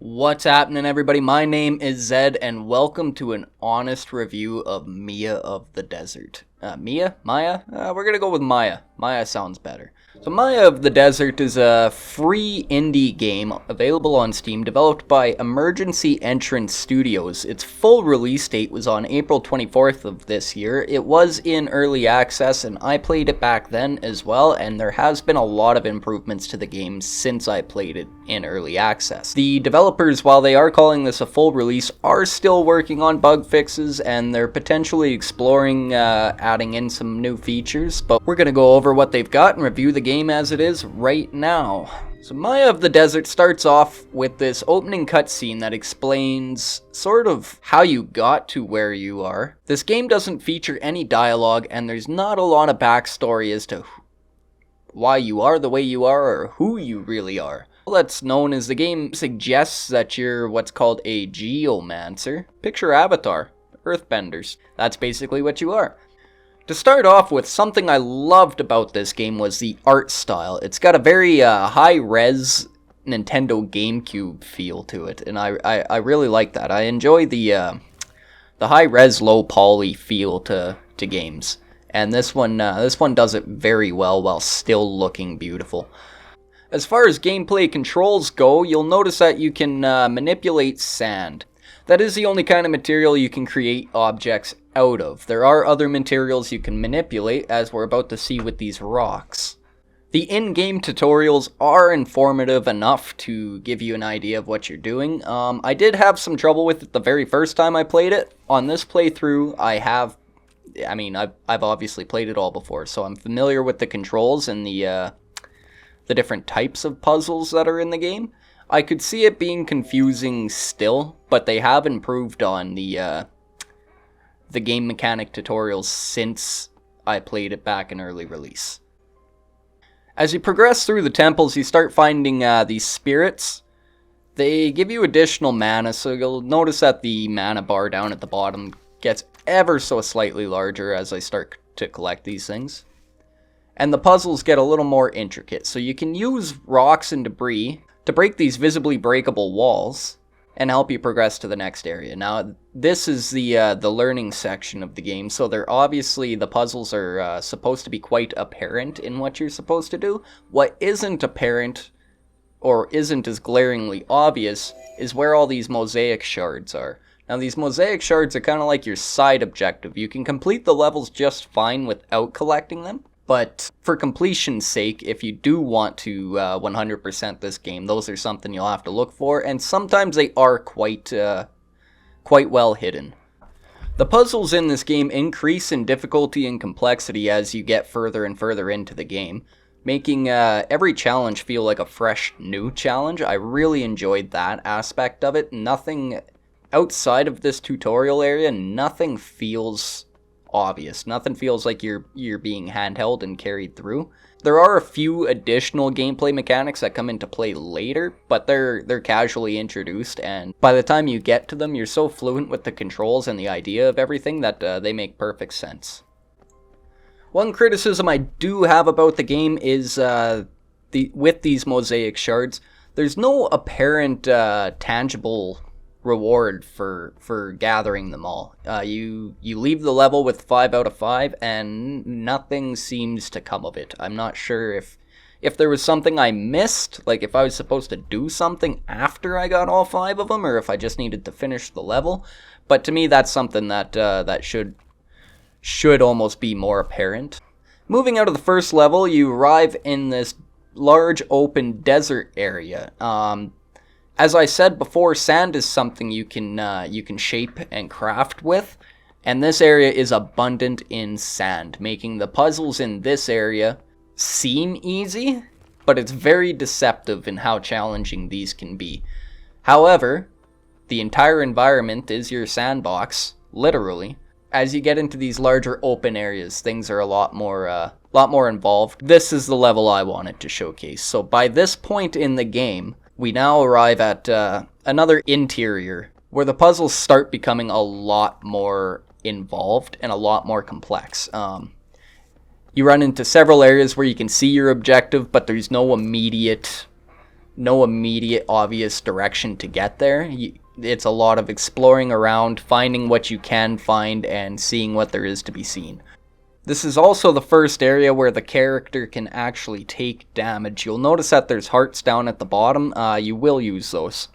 What's happening, everybody? My name is Zed, and welcome to an honest review of Mia of the Desert. Maya? We're gonna go with Maya. Maya sounds better. So Maya of the Desert is a free indie game available on Steam, developed by Emergency Entrance Studios. Its full release date was on April 24th of this year. It was in early access, and I played it back then as well, and there has been a lot of improvements to the game since I played it in early access. The developers, while they are calling this a full release, are still working on bug fixes, and they're potentially exploring adding in some new features, but we're going to go over what they've got and review the game as it is right now. So Maya of the Desert starts off with this opening cutscene that explains sort of how you got to where you are. This game doesn't feature any dialogue, and there's not a lot of backstory as to why you are the way you are or who you really are. All that's known is the game suggests that you're what's called a geomancer. Picture Avatar, Earthbenders. That's basically what you are. To start off with, something I loved about this game was the art style. It's got a very high-res Nintendo GameCube feel to it, and I really like that. I enjoy the high-res, low-poly feel to games, and this one does it very well while still looking beautiful. As far as gameplay controls go, you'll notice that you can manipulate sand. That is the only kind of material you can create objects out of. There are other materials you can manipulate, as we're about to see with these rocks. The in-game tutorials are informative enough to give you an idea of what you're doing. I did have some trouble with it the very first time I played it. On this playthrough, I've obviously played it all before, so I'm familiar with the controls and the different types of puzzles that are in the game. I could see it being confusing still, but they have improved on the game mechanic tutorials since I played it back in early release. As you progress through the temples, you start finding these spirits. They give you additional mana, so you'll notice that the mana bar down at the bottom gets ever so slightly larger as I start to collect these things. And the puzzles get a little more intricate, so you can use rocks and debris to break these visibly breakable walls and help you progress to the next area. Now, this is the learning section of the game, so the puzzles are supposed to be quite apparent in what you're supposed to do. What isn't apparent, or isn't as glaringly obvious, is where all these mosaic shards are. Now, these mosaic shards are kind of like your side objective. You can complete the levels just fine without collecting them, but for completion's sake, if you do want to 100% this game, those are something you'll have to look for, and sometimes they are quite well hidden. The puzzles in this game increase in difficulty and complexity as you get further and further into the game, making every challenge feel like a fresh new challenge. I really enjoyed that aspect of it. Nothing outside of this tutorial area, nothing feels obvious. Nothing feels like you're being handheld and carried through. There are a few additional gameplay mechanics that come into play later, but they're casually introduced, and by the time you get to them, you're so fluent with the controls and the idea of everything that they make perfect sense. One criticism I do have about the game is with these mosaic shards, there's no apparent tangible reward for gathering them all. You leave the level with 5 out of 5 and nothing seems to come of it. I'm not sure if there was something I missed, like if I was supposed to do something after I got all 5 of them, or if I just needed to finish the level. But to me, that's something that should almost be more apparent. Moving out of the first level, you arrive in this large open desert area. As I said before, sand is something you can shape and craft with, and this area is abundant in sand, making the puzzles in this area seem easy, but it's very deceptive in how challenging these can be. However, the entire environment is your sandbox, literally. As you get into these larger open areas, things are a lot more involved. This is the level I wanted to showcase. So by this point in the game, we now arrive at another interior where the puzzles start becoming a lot more involved and a lot more complex. You run into several areas where you can see your objective, but there's no immediate no immediate obvious direction to get there. It's a lot of exploring around, finding what you can find, and seeing what there is to be seen. This is also the first area where the character can actually take damage. You'll notice that there's hearts down at the bottom. You will use those.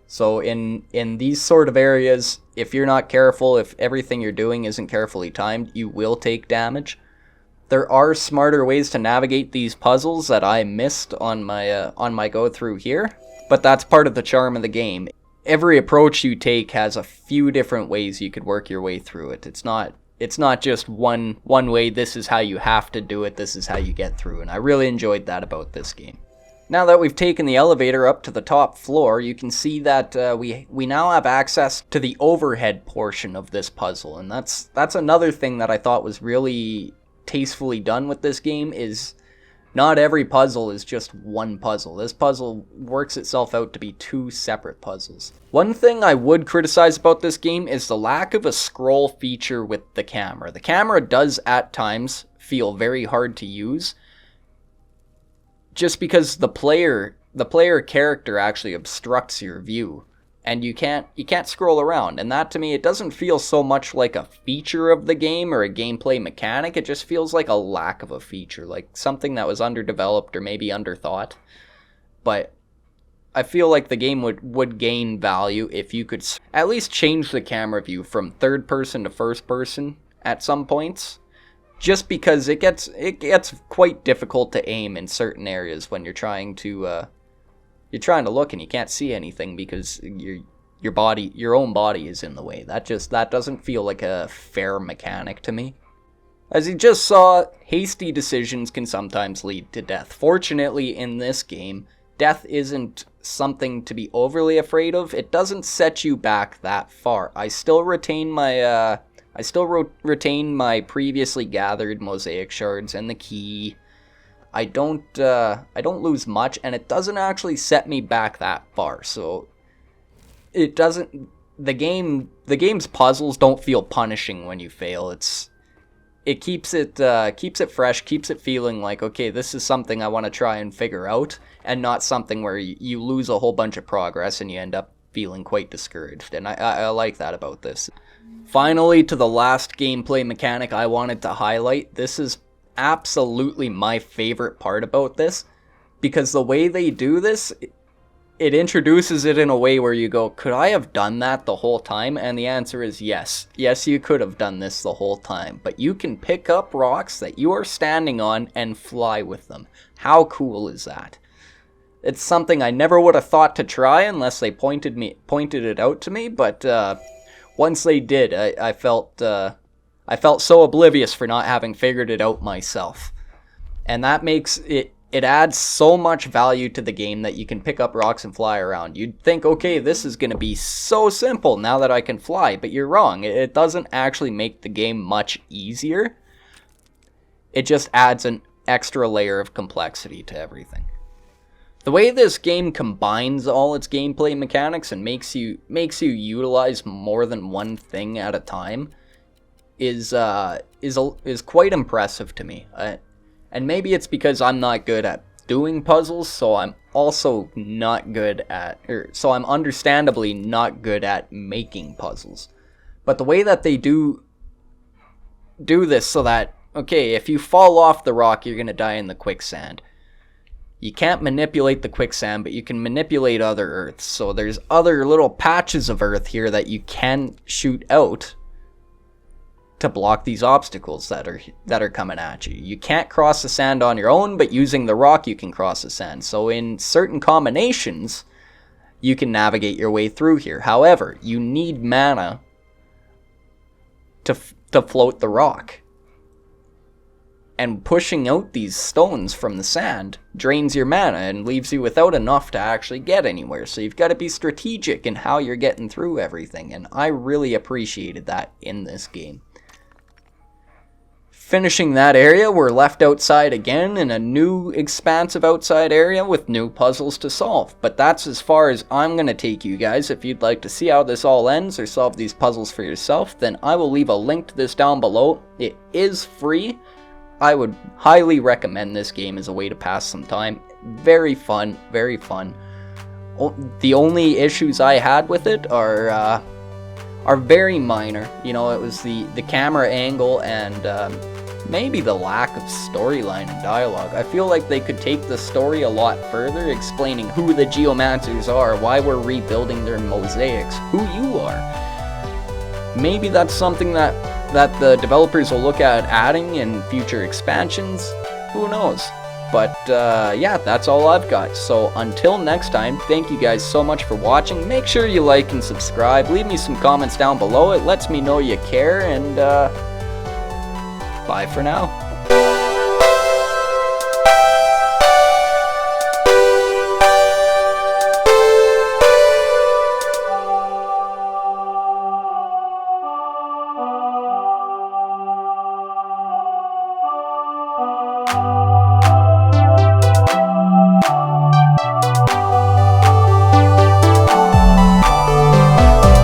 So in these sort of areas, if you're not careful, if everything you're doing isn't carefully timed, you will take damage. There are smarter ways to navigate these puzzles that I missed on my go through here, but that's part of the charm of the game. Every approach you take has a few different ways you could work your way through it. It's not just one way, this is how you have to do it, this is how you get through, and I really enjoyed that about this game. Now that we've taken the elevator up to the top floor, you can see that we now have access to the overhead portion of this puzzle, and that's another thing that I thought was really tastefully done with this game. Is not every puzzle is just one puzzle. This puzzle works itself out to be two separate puzzles. One thing I would criticize about this game is the lack of a scroll feature with the camera. The camera does at times feel very hard to use, just because the player character actually obstructs your view, and you can't scroll around. And that, to me, it doesn't feel so much like a feature of the game or a gameplay mechanic. It just feels like a lack of a feature, like something that was underdeveloped or maybe underthought. But I feel like the game would gain value if you could at least change the camera view from third person to first person at some points. Just because it gets quite difficult to aim in certain areas when you're trying to look and you can't see anything because your own body is in the way. That doesn't feel like a fair mechanic to me. As you just saw, hasty decisions can sometimes lead to death. Fortunately, in this game, death isn't something to be overly afraid of. It doesn't set you back that far. I still retain my previously gathered mosaic shards and the key. I don't lose much, and it doesn't actually set me back that far. So it doesn't. The game's puzzles don't feel punishing when you fail. It keeps it fresh, keeps it feeling like, okay, this is something I want to try and figure out, and not something where you lose a whole bunch of progress and you end up feeling quite discouraged. And I like that about this. Finally, to the last gameplay mechanic I wanted to highlight. This is absolutely my favorite part about this, because the way they do this, it introduces it in a way where you go, could I have done that the whole time? And the answer is yes. Yes, you could have done this the whole time, but you can pick up rocks that you are standing on and fly with them. How cool is that? It's something I never would have thought to try unless they pointed it out to me, but once they did, I felt so oblivious for not having figured it out myself. And that makes it adds so much value to the game that you can pick up rocks and fly around. You'd think, okay, this is going to be so simple now that I can fly, but you're wrong. It doesn't actually make the game much easier. It just adds an extra layer of complexity to everything. The way this game combines all its gameplay mechanics and makes you utilize more than one thing at a time is quite impressive to me. And maybe it's because I'm not good at doing puzzles, so I'm also not good at, so I'm understandably not good at making puzzles. But the way that they do this so that, okay, if you fall off the rock, you're gonna die in the quicksand. You can't manipulate the quicksand, but you can manipulate other earths. So there's other little patches of earth here that you can shoot out to block these obstacles that are coming at you. You can't cross the sand on your own, but using the rock you can cross the sand. So in certain combinations, you can navigate your way through here. However, you need mana to float the rock. And pushing out these stones from the sand drains your mana and leaves you without enough to actually get anywhere. So you've got to be strategic in how you're getting through everything. And I really appreciated that in this game. Finishing that area, we're left outside again in a new expansive outside area with new puzzles to solve. But that's as far as I'm going to take you guys. If you'd like to see how this all ends or solve these puzzles for yourself, then I will leave a link to this down below. It is free. I would highly recommend this game as a way to pass some time. very fun, very fun. The only issues I had with it are very minor. You know, it was the camera angle and maybe the lack of storyline and dialogue. I feel like they could take the story a lot further, explaining who the Geomancers are, why we're rebuilding their mosaics, who you are. Maybe that's something that the developers will look at adding in future expansions. Who knows? But yeah, that's all I've got. So until next time, thank you guys so much for watching. Make sure you like and subscribe. Leave me some comments down below. It lets me know you care, and bye for now.